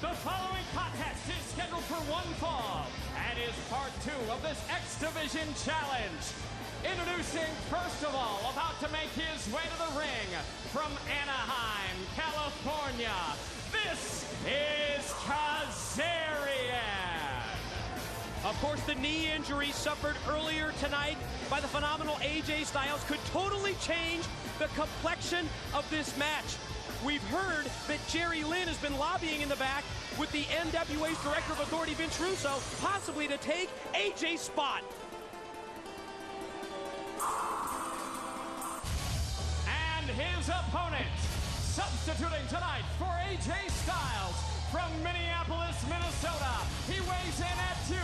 The following contest is scheduled for one fall and is part 2 of this X Division challenge. Introducing, first of all, about to make his way to the ring from Anaheim, California, this is Kazarian. Of course, the knee injury suffered earlier tonight by the phenomenal AJ Styles could totally change the complexion of this match. We've heard that Jerry Lynn has been lobbying in the back with the NWA's Director of Authority, Vince Russo, possibly to take AJ's spot. And his opponent, substituting tonight for AJ Styles from Minneapolis, Minnesota. He weighs in at 212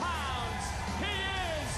pounds. He is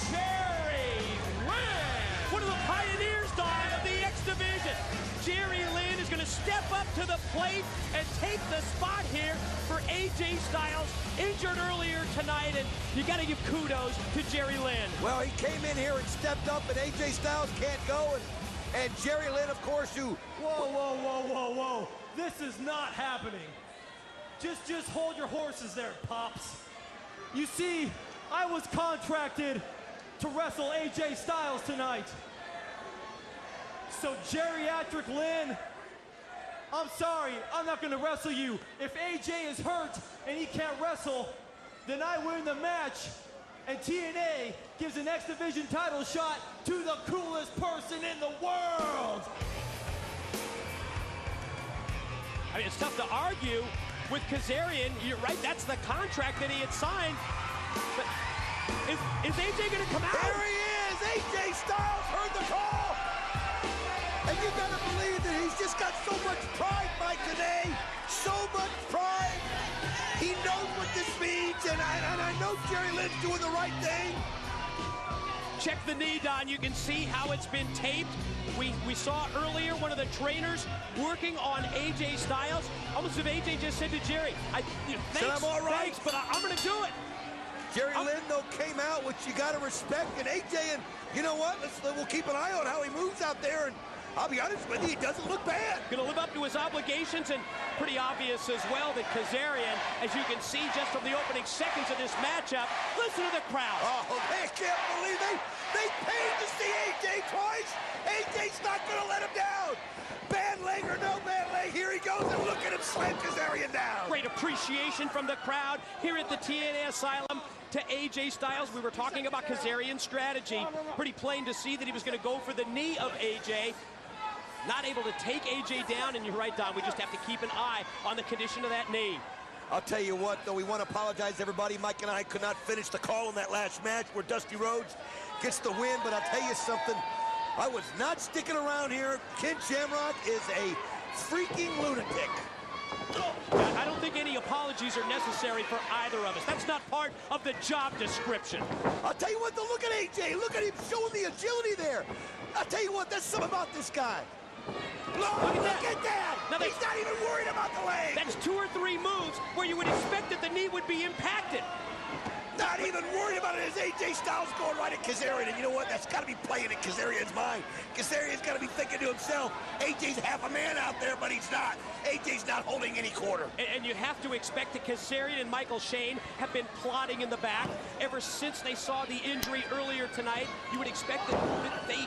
Jerry Lynn. One of the pioneers, Don, of the X Division. Jerry Lynn is going to step up to the plate and take the spot here for AJ Styles, injured earlier tonight, and you got to give kudos to Jerry Lynn. Well, he came in here and stepped up, and AJ Styles can't go, and Jerry Lynn, of course, who... Whoa. This is not happening. Just hold your horses there, Pops. You see, I was contracted to wrestle AJ Styles tonight. So Geriatric Lynn, I'm sorry, I'm not gonna wrestle you. If AJ is hurt and he can't wrestle, then I win the match, and TNA gives an X Division title shot to the coolest person in the world. I mean, it's tough to argue with Kazarian. You're right, that's the contract that he had signed. But is AJ gonna come out? There he is! AJ Styles heard the call! And you gotta believe that he's just got so much pride, Mike, today. So much pride. He knows what this means, and I know Jerry Lynn's doing the right thing. Check the knee, Don. You can see how it's been taped. We saw earlier one of the trainers working on AJ Styles. Almost as if AJ just said to Jerry, thanks, I'm all right. thanks, but I'm going to do it. Jerry Lynn, though, came out, which you got to respect, and AJ, and you know what? We'll keep an eye on how he moves out there, and I'll be honest with you, he doesn't look bad. Going to live up to his obligations, and pretty obvious as well that Kazarian, as you can see just from the opening seconds of this matchup, listen to the crowd. Oh, they can't believe they paid to see AJ twice. AJ's not going to let him down. Bad leg or no bad leg, here he goes, and look at him slam Kazarian down. Great appreciation from the crowd here at the TNA Asylum to AJ Styles. We were talking about Kazarian's strategy. Pretty plain to see that he was going to go for the knee of AJ. Not able to take AJ down, and you're right, Don, we just have to keep an eye on the condition of that knee. I'll tell you what, though, we want to apologize to everybody. Mike and I could not finish the call in that last match where Dusty Rhodes gets the win, but I'll tell you something. I was not sticking around here. Ken Shamrock is a freaking lunatic. I don't think any apologies are necessary for either of us. That's not part of the job description. I'll tell you what, though, look at AJ. Look at him showing the agility there. I'll tell you what, that's something about this guy. Look at that! Now he's not even worried about the leg! That's 2 or 3 moves where you would expect that the knee would be impacted. Not even worried about it as AJ Styles going right at Kazarian, and you know what? That's got to be playing in Kazarian's mind. Kazarian's got to be thinking to himself, AJ's half a man out there, but he's not. AJ's not holding any quarter. And you have to expect that Kazarian and Michael Shane have been plotting in the back ever since they saw the injury earlier tonight. You would expect that they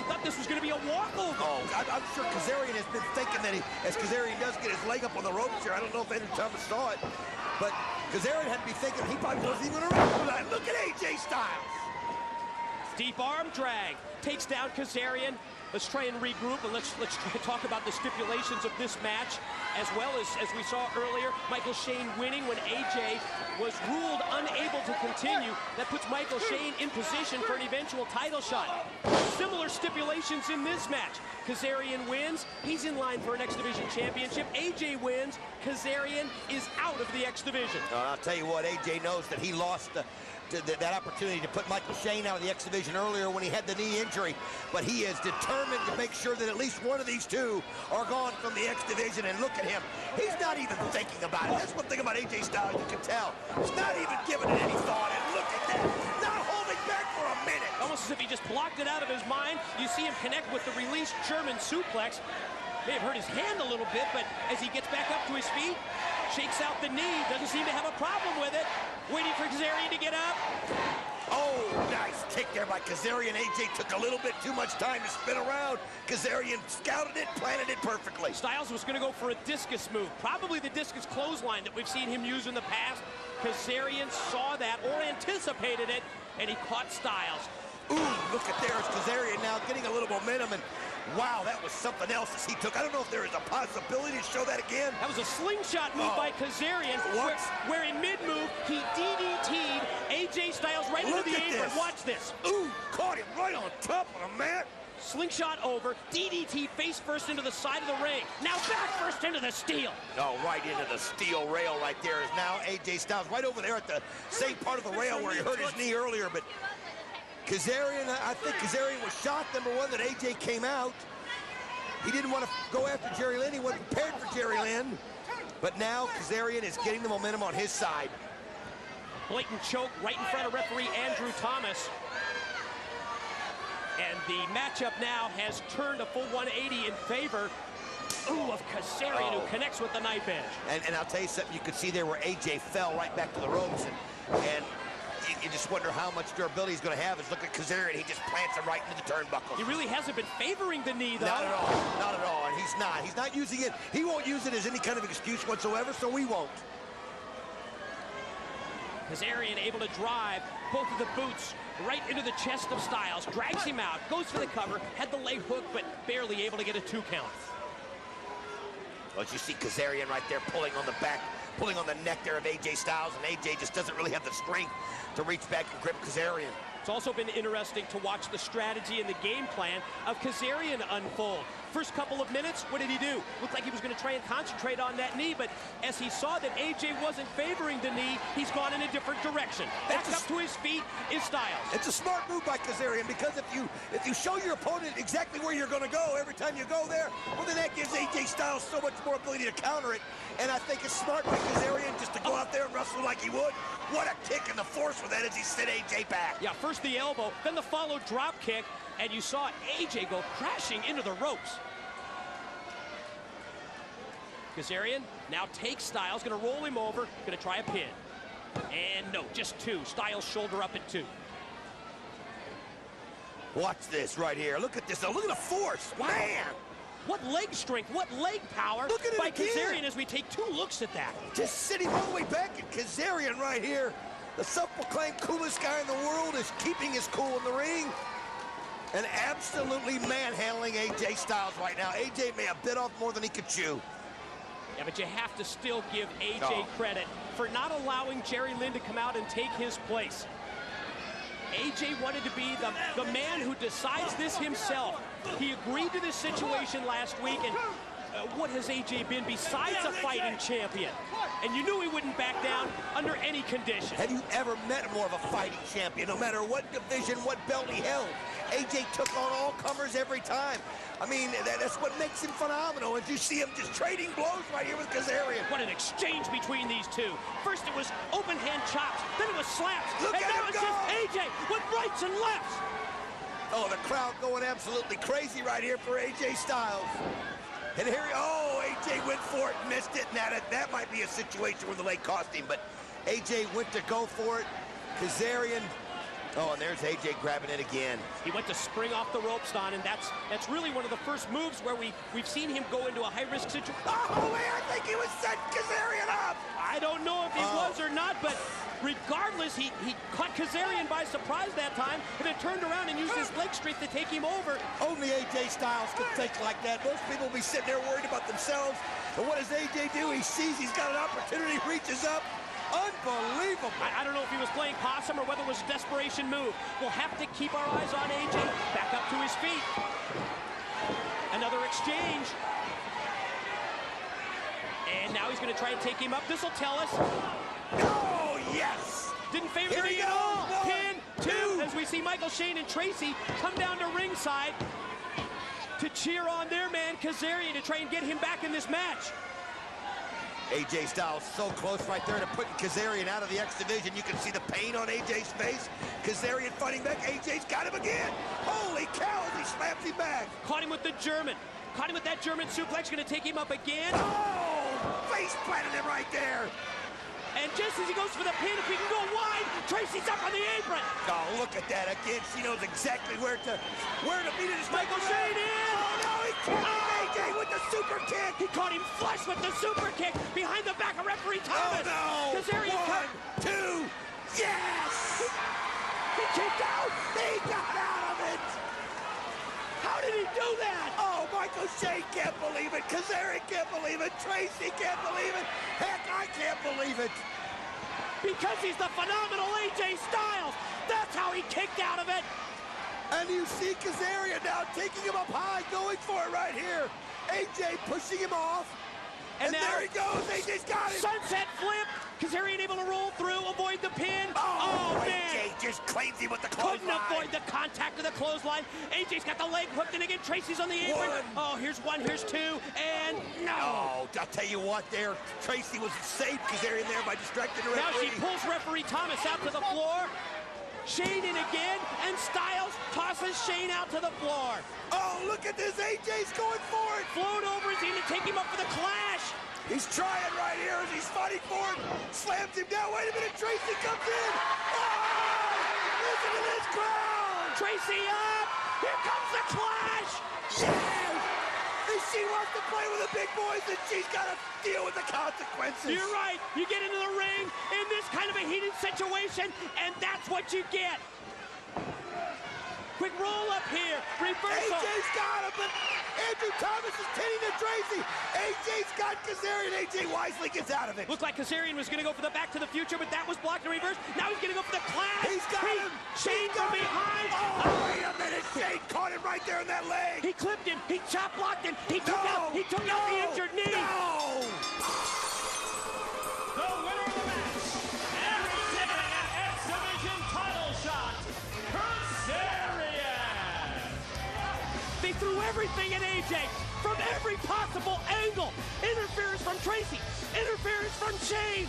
thought this was going to be a walkover. Oh, I'm sure Kazarian has been thinking that as Kazarian does get his leg up on the ropes here, I don't know if Andrew Thomas saw it, but Kazarian had to be thinking he probably wasn't even going to wrestle tonight. Look at AJ Styles. Deep arm drag takes down Kazarian. Let's try and regroup, and let's try to talk about the stipulations of this match, as well as we saw earlier, Michael Shane winning when AJ was ruled unable to continue. That puts Michael Shane in position for an eventual title shot. Similar stipulations in this match. Kazarian wins, he's in line for an X Division championship. AJ wins, Kazarian is out of the X Division. I'll tell you what, AJ knows that he lost that opportunity to put Michael Shane out of the X Division earlier when he had the knee injury, but he is determined to make sure that at least one of these two are gone from the X Division, and look at him. He's not even thinking about it. That's one thing about AJ Styles, you can tell. He's not even giving it any thought, and look at that. Not holding back for a minute. Almost as if he just blocked it out of his mind. You see him connect with the released German suplex. May have hurt his hand a little bit, but as he gets back up to his feet, shakes out the knee, doesn't seem to have a problem with it. Waiting for Kazarian to get up. Oh, nice kick there by Kazarian. AJ took a little bit too much time to spin around. Kazarian scouted it, planted it perfectly. Styles was going to go for a discus move, probably the discus clothesline that we've seen him use in the past. Kazarian saw that or anticipated it, and he caught Styles. Ooh, look at there's Kazarian now getting a little momentum, and wow, that was something else as he took. I don't know if there is a possibility to show that again. That was a slingshot move by Kazarian, where in mid-move, he DDT'd AJ Styles right into the apron. Watch this. Ooh, caught him right on top of the mat. Slingshot over, DDT face first into the side of the ring. Now back first into the steel. Oh, right into the steel rail right there is now AJ Styles right over there at the same part of the rail where he hurt his knee earlier, but Kazarian, I think Kazarian was shocked, number one, that AJ came out. He didn't want to go after Jerry Lynn. He wasn't prepared for Jerry Lynn. But now Kazarian is getting the momentum on his side. Blatant choke right in front of referee Andrew Thomas. And the matchup now has turned a full 180 in favor of Kazarian, who connects with the knife edge. And I'll tell you something, you could see there where AJ fell right back to the ropes. And you just wonder how much durability he's going to have. Is look at Kazarian, he just plants him right into the turnbuckle. He really hasn't been favoring the knee, though. Not at all, not at all, and he's not using it. He won't use it as any kind of excuse whatsoever, so we won't. Kazarian able to drive both of the boots right into the chest of Styles, drags him out, goes for the cover, had the leg hook, but barely able to get a 2 count. Well, you see Kazarian right there pulling on the back, pulling on the neck there of AJ Styles, and AJ just doesn't really have the strength to reach back and grip Kazarian. It's also been interesting to watch the strategy and the game plan of Kazarian unfold. First couple of minutes, what did he do? Looked like he was going to try and concentrate on that knee, but as he saw that AJ wasn't favoring the knee, he's gone in a different direction. Back up to his feet is Styles. It's a smart move by Kazarian, because if you show your opponent exactly where you're going to go every time you go there, well, then that gives AJ Styles so much more ability to counter it. And I think it's smart by Kazarian just to go out there and wrestle like he would. What a kick and the force for that as he sent AJ back. Yeah, first the elbow, then the followed drop kick, and you saw AJ go crashing into the ropes. Kazarian now takes Styles, gonna roll him over, gonna try a pin. And no, just 2. Styles shoulder up at 2. Watch this right here. Look at this. Now, look at the force. Wow. Man. What leg strength, what leg power by Kazarian as we take 2 looks at that. Just sitting all the way back, and Kazarian right here, the self-proclaimed coolest guy in the world, is keeping his cool in the ring and absolutely manhandling AJ Styles right now. AJ may have bit off more than he could chew. Yeah, but you have to still give AJ credit for not allowing Jerry Lynn to come out and take his place. AJ wanted to be the man who decides this himself. He agreed to this situation last week, and what has AJ been besides a fighting champion? And you knew he wouldn't back down under any condition. Have you ever met more of a fighting champion? No matter what division, what belt he held, AJ took on all comers every time. I mean, that's what makes him phenomenal. And you see him just trading blows right here with Kazarian. What an exchange between these 2. First it was open hand chops, then it was slaps, and now it's just AJ with rights and lefts. Oh, the crowd going absolutely crazy right here for AJ Styles. And here, AJ went for it, missed it. Now that might be a situation where the leg cost him, but AJ went to go for it. Kazarian. Oh, and there's AJ grabbing it again. He went to spring off the ropes, Don, and that's really one of the first moves where we've seen him go into a high-risk situation. Oh, man, I think he was setting Kazarian up. I don't know if he was or not, but regardless, he caught Kazarian by surprise that time, and then turned around and used his leg strength to take him over. Only AJ Styles could think like that. Most people will be sitting there worried about themselves. But what does AJ do? He sees he's got an opportunity, reaches up. Unbelievable. I don't know if he was playing possum or whether it was a desperation move. We'll have to keep our eyes on AJ. Back up to his feet. Another exchange. And now he's going to try and take him up. This will tell us. Oh, yes. Didn't favor the knee at all. Pin, 2. As we see Michael Shane and Tracy come down to ringside to cheer on their man, Kazarian, to try and get him back in this match. AJ Styles so close right there to putting Kazarian out of the X Division. You can see the pain on AJ's face. Kazarian fighting back. AJ's got him again. Holy cow, he slaps him back. Caught him with the German. Caught him with that German suplex. Going to take him up again. Oh! Face planted him right there. And just as he goes for the pin, if he can go wide, Tracy's up on the apron. Oh, look at that again. She knows exactly where to beat it. Michael Shane in. Oh, no, he caught AJ with the super kick. He caught him flush with the super kick behind the back of referee Thomas. Oh, no. Kazarian 1, 2, yes! He kicked out. He got out of it. How did he do that? Oh, Michael Shane can't believe it. Kazarian can't believe it. Tracy can't believe it. Heck, I can't believe it. Because he's the phenomenal AJ Styles. That's how he kicked out of it. And you see Kazarian now taking him up high, going for it right here. AJ pushing him off. And now, there he goes. AJ's got it. Sunset flip. Kazarian able to roll through, avoid the pin. Oh, man. AJ just claims him with the clothesline. Couldn't avoid the contact of the clothesline. AJ's got the leg hooked in again. Tracy's on the apron. Oh, here's one, here's two, and no. Oh, I'll tell you what there. Tracy was saved Kazarian there by distracting the referee. Now she pulls referee Thomas out to the floor. Shane in again, and Styles tosses Shane out to the floor. Oh, look at this. AJ's going for it. Float over, is he going to take him up for the clash? He's trying right here as he's fighting for it. Slams him down. Wait a minute. Tracy comes in. Oh, listen to this crowd. Tracy up. Here comes the clash. Yes. If she wants to play with the big boys, then she's got to deal with the consequences. You're right. You get into the ring in this kind of a heated situation, and that's what you get. Quick roll up here. Reversal. AJ's got him, but Andrew Thomas is pinning to Tracy. AJ's got Kazarian. AJ wisely gets out of it. Looked like Kazarian was going to go for the Back to the Future, but that was blocked in reverse. Now he's going to go for the clash. He's got him. Shane from behind. Oh, wait a minute. Shane caught him right there in that leg. He clipped him. He chop blocked him. He took out the injured knee. No. The winner of the match, and receiving an X Division title shot, Kazarian. They threw everything at AJ from every possible angle. Interference from Tracy. Interference from Shane.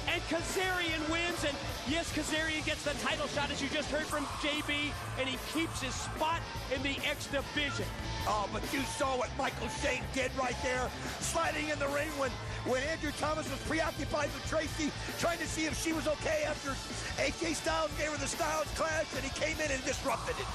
And Kazarian wins, and yes, Kazarian gets the title shot, as you just heard from JB, and he keeps his spot in the X Division. Oh, but you saw what Michael Shane did right there, sliding in the ring when Andrew Thomas was preoccupied with Tracy, trying to see if she was okay after AJ Styles gave her the Styles Clash, and he came in and disrupted it.